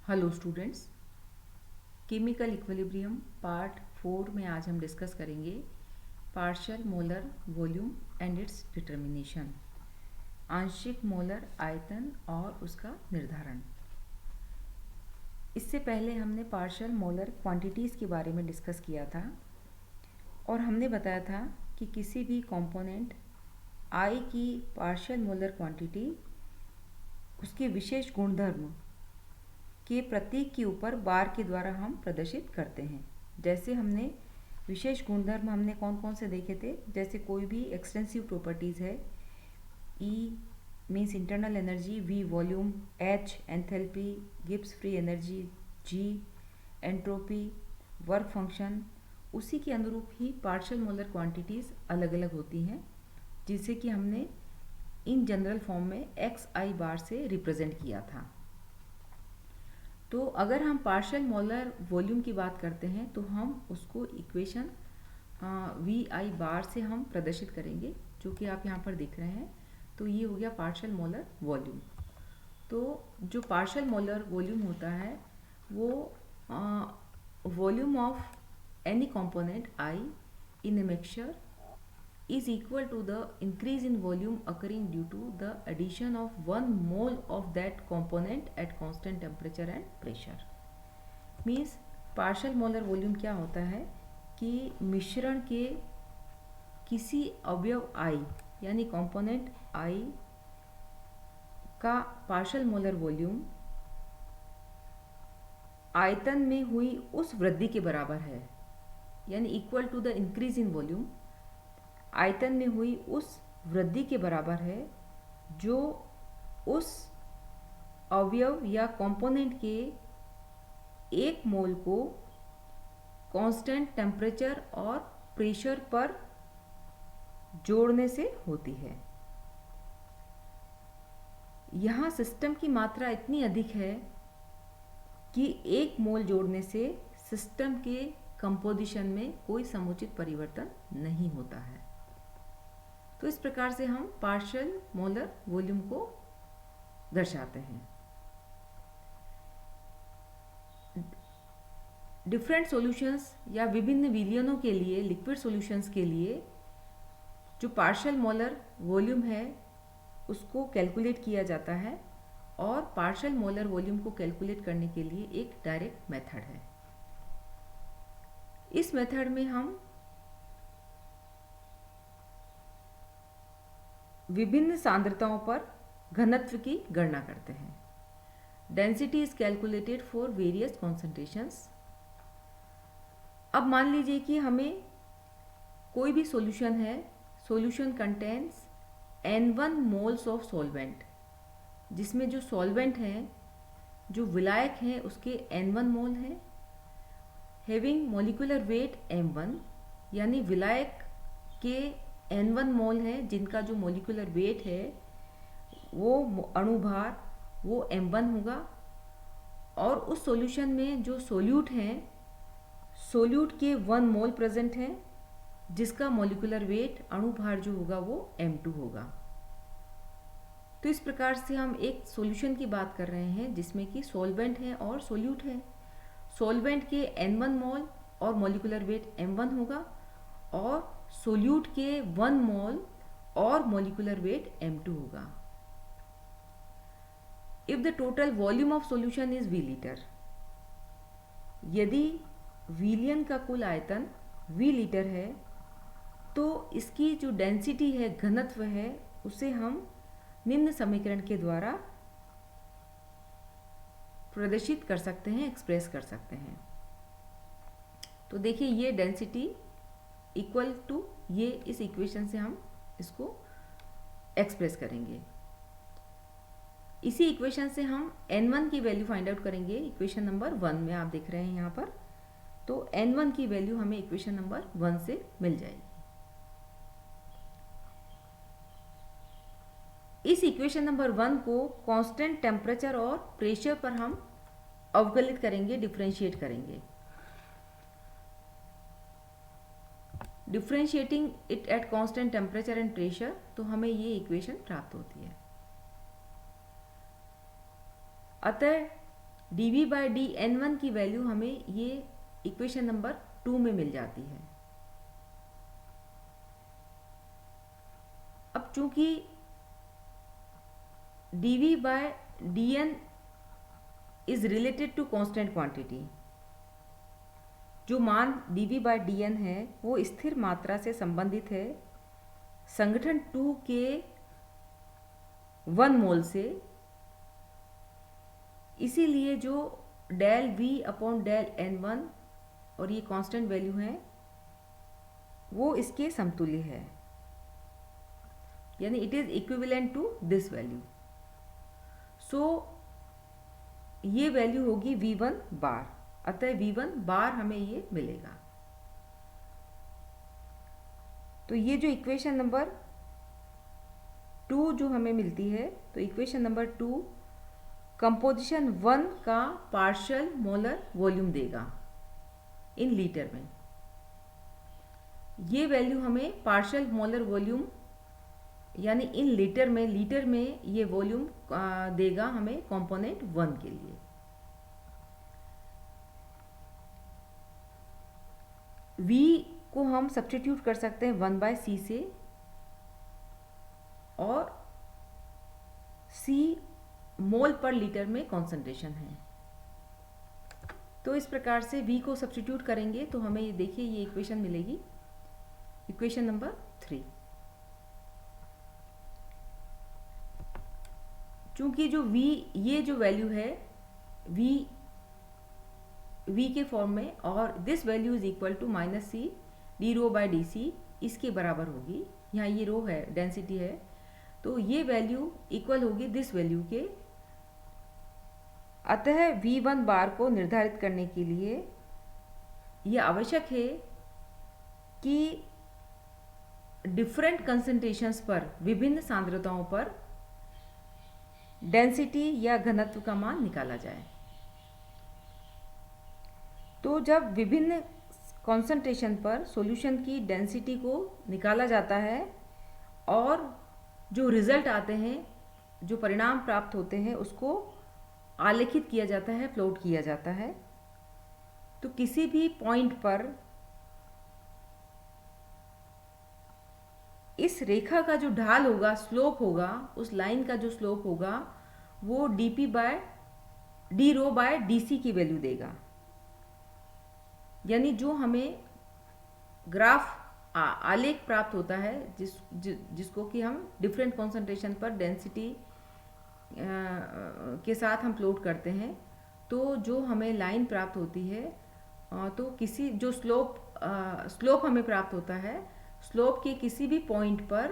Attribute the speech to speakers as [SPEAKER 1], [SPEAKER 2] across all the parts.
[SPEAKER 1] Hello students, chemical equilibrium part 4 में आज हम डिस्कस करेंगे partial molar volume and it's determination, आंशिक मोलर आयतन और उसका निर्धारण। इससे पहले हमने पार्शियल मोलर क्वांटिटीज़ के बारे में डिस्कस किया था और हमने बताया था कि किसी भी कंपोनेंट I की पार्शियल मोलर क्वांटिटी उसके विशेष गुणधर्म के प्रतीक के ऊपर बार के द्वारा हम प्रदर्शित करते हैं। जैसे हमने विशेष गुणधर्म हमने कौन कौन से देखे थे, जैसे कोई भी एक्सटेंसिव प्रॉपर्टीज़ है, E means internal energy, V volume, H enthalpy, Gibbs free energy, G entropy, work function, उसी के अनुरूप ही पार्शियल मोलर क्वांटिटीज़ अलग अलग होती हैं, जिसे कि हमने इन जनरल फॉर्म में XI बार से रिप्रेजेंट किया था। तो अगर हम पार्शियल मोलर वॉल्यूम की बात करते हैं तो हम उसको इक्वेशन VI बार से हम प्रदर्शित करेंगे, जो कि आप यहाँ पर देख रहे हैं। तो ये हो गया पार्शियल मोलर वॉल्यूम। तो जो पार्शियल मोलर वॉल्यूम होता है वो volume of any component I in a mixture is equal to the increase in volume occurring due to the addition of 1 mole of that component at constant temperature and pressure. Means partial molar volume क्या होता है कि मिश्रण के किसी अवयव I यानी component I का पार्शियल मोलर वॉल्यूम आयतन में हुई उस वृद्धि के बराबर है, यानी equal to the increase in volume, आयतन में हुई उस वृद्धि के बराबर है जो उस अवयव या कंपोनेंट के एक मोल को कांस्टेंट टेम्परेचर और प्रेशर पर जोड़ने से होती है। यहाँ सिस्टम की मात्रा इतनी अधिक है कि एक मोल जोड़ने से सिस्टम के कंपोजिशन में कोई समुचित परिवर्तन नहीं होता है। तो इस प्रकार से हम पार्शियल मोलर वॉल्यूम को दर्शाते हैं। डिफरेंट सॉल्यूशंस या विभिन्न विलयनों के लिए, लिक्विड सॉल्यूशंस के लिए जो पार्शियल मोलर वॉल्यूम है उसको कैलकुलेट किया जाता है, और पार्शियल मोलर वॉल्यूम को कैलकुलेट करने के लिए एक डायरेक्ट मेथड है। इस मेथड में हम विभिन्न सांद्रताओं पर घनत्व की गणना करते हैं। Density is calculated for various concentrations. अब मान लीजिए कि हमें कोई भी सॉल्यूशन है, solution contains N1 moles of solvent, जिसमें जो सॉल्वेंट हैं, जो विलायक हैं, उसके N1 मोल हैं, हैविंग मॉलिक्यूलर वेट M1, यानी विलायक के N1 मोल है जिनका जो मॉलिक्यूलर वेट है वो अणुभार वो M1 होगा, और उस सॉल्यूशन में जो सोल्यूट हैं, सोल्यूट के 1 मोल प्रेजेंट है जिसका मॉलिक्यूलर वेट अणुभार जो होगा वो M2 होगा। तो इस प्रकार से हम एक सॉल्यूशन की बात कर रहे हैं जिसमें कि सॉल्वेंट है और सोल्यूट है। सॉल्वेंट के N1 मोल और मॉलिक्यूलर वेट M1 होगा, और सोल्यूट के 1 मोल और मॉलिक्यूलर वेट M2 होगा। If the total volume of solution is V litre, यदि विलयन का कुल आयतन V लीटर है तो इसकी जो डेंसिटी है, घनत्व है, उसे हम निम्न समीकरण के द्वारा प्रदर्शित कर सकते हैं, एक्सप्रेस कर सकते हैं। तो देखिए ये डेंसिटी इक्वल टू ये, इस इक्वेशन से हम इसको एक्सप्रेस करेंगे। इसी इक्वेशन से हम N1 की वैल्यू फाइंड आउट करेंगे। इक्वेशन नंबर 1 में आप देख रहे हैं यहाँ पर, तो N1 की वैल्यू हमें इक्वेशन नंबर 1 से मिल जाएगी। इस इक्वेशन नंबर 1 को कांस्टेंट टेम्परेचर और प्रेशर पर हम अवकलित करेंगे, डिफरेंशिएट करेंगे। Differentiating it at constant temperature and pressure, तो हमें ये इक्वेशन प्राप्त होती है। अतः dV/dN1 की वैल्यू हमें ये इक्वेशन नंबर 2 में मिल जाती है। अब चूंकि dV/dN is related to constant quantity, जो मान dV/dN है वो स्थिर मात्रा से संबंधित है संगठन 2 के 1 मोल से, इसीलिए जो डेल V/डेल N1 और ये कांस्टेंट वैल्यू है वो इसके समतुल्य है, यानी it is equivalent to this value. So ये वैल्यू होगी V1 बार, अतः V1 बार हमें ये मिलेगा। तो ये जो इक्वेशन नंबर 2 जो हमें मिलती है, तो इक्वेशन नंबर 2 कंपोजिशन 1 का पार्शियल मोलर वॉल्यूम देगा इन लीटर में। ये वैल्यू हमें पार्शियल मोलर वॉल्यूम यानी इन लीटर में ये वॉल्यूम देगा हमें कंपोनेंट 1 के लिए। V को हम सब्स्टिट्यूट कर सकते हैं 1/c से, और C मोल पर लीटर में कॉन्सेंट्रेशन है। तो इस प्रकार से V को सब्स्टिट्यूट करेंगे तो हमें ये देखिए ये इक्वेशन मिलेगी, इक्वेशन नंबर 3। चूंकि जो V ये जो वैल्यू है V के फॉर्म में, और this value is equal to -c d/dc इसके बराबर होगी। यहाँ ये रो है, डेंसिटी है, तो ये वैल्यू इक्वल होगी दिस वैल्यू के। अतः V1 बार को निर्धारित करने के लिए यह आवश्यक है कि डिफरेंट कंसंट्रेशंस पर, विभिन्न सांद्रताओं पर डेंसिटी या घनत्व का मान निकाला जाए। तो जब विभिन्न कॉन्सेंट्रेशन पर सॉल्यूशन की डेंसिटी को निकाला जाता है और जो रिजल्ट आते हैं, जो परिणाम प्राप्त होते हैं, उसको आलेखित किया जाता है, प्लॉट किया जाता है। तो किसी भी पॉइंट पर इस रेखा का जो ढाल होगा, स्लोप होगा, उस लाइन का जो स्लोप होगा वो d/dc की वैल्यू देगा। यानी जो हमें ग्राफ आलेख प्राप्त होता है जिसको कि हम डिफरेंट कॉन्सेंट्रेशन पर डेंसिटी के साथ हम प्लॉट करते हैं, तो जो हमें लाइन प्राप्त होती है, तो किसी जो स्लोप हमें प्राप्त होता है, स्लोप के किसी भी पॉइंट पर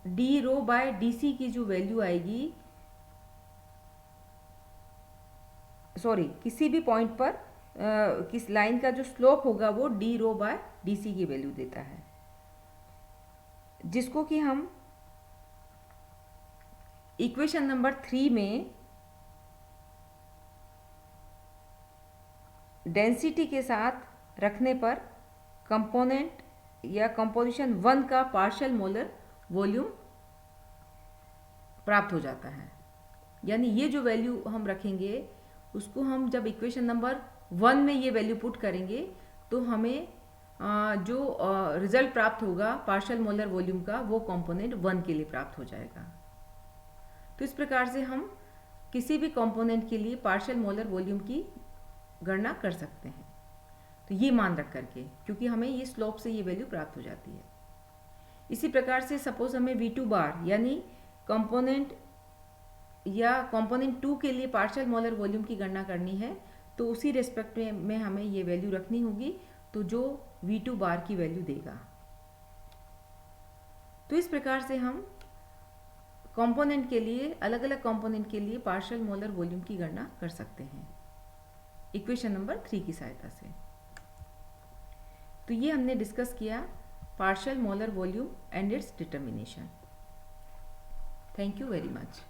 [SPEAKER 1] d/dc की जो वैल्यू आएगी, किसी भी पॉइंट पर किस लाइन का जो स्लोप होगा वो d/dc की वैल्यू देता है, जिसको कि हम इक्वेशन नंबर 3 में डेंसिटी के साथ रखने पर कंपोनेंट या कंपोजिशन 1 का पार्शियल मोलर वॉल्यूम प्राप्त हो जाता है। यानी ये जो वैल्यू हम रखेंगे उसको हम जब इक्वेशन नंबर 1 में ये वैल्यू पुट करेंगे तो हमें जो रिजल्ट प्राप्त होगा पार्शियल मोलर वॉल्यूम का, वो कंपोनेंट 1 के लिए प्राप्त हो जाएगा। तो इस प्रकार से हम किसी भी कंपोनेंट के लिए पार्शियल मोलर वॉल्यूम की गणना कर सकते हैं। तो ये मान रख करके, क्योंकि हमें ये स्लोप से ये वैल्यू प्राप्त हो जाती है। इसी प्रकार से सपोज हमें V2 बार यानी कंपोनेंट 2 के लिए पार्शियल मोलर वॉल्यूम की गणना करनी है, तो उसी रेस्पेक्ट में हमें ये वैल्यू रखनी होगी, तो जो V2 बार की वैल्यू देगा। तो इस प्रकार से हम कंपोनेंट के लिए, अलग अलग कंपोनेंट के लिए पार्शियल मोलर वॉल्यूम की गणना कर सकते हैं इक्वेशन नंबर 3 की सहायता से। तो ये हमने डिस्कस किया partial molar volume and it's determination. Thank you very much.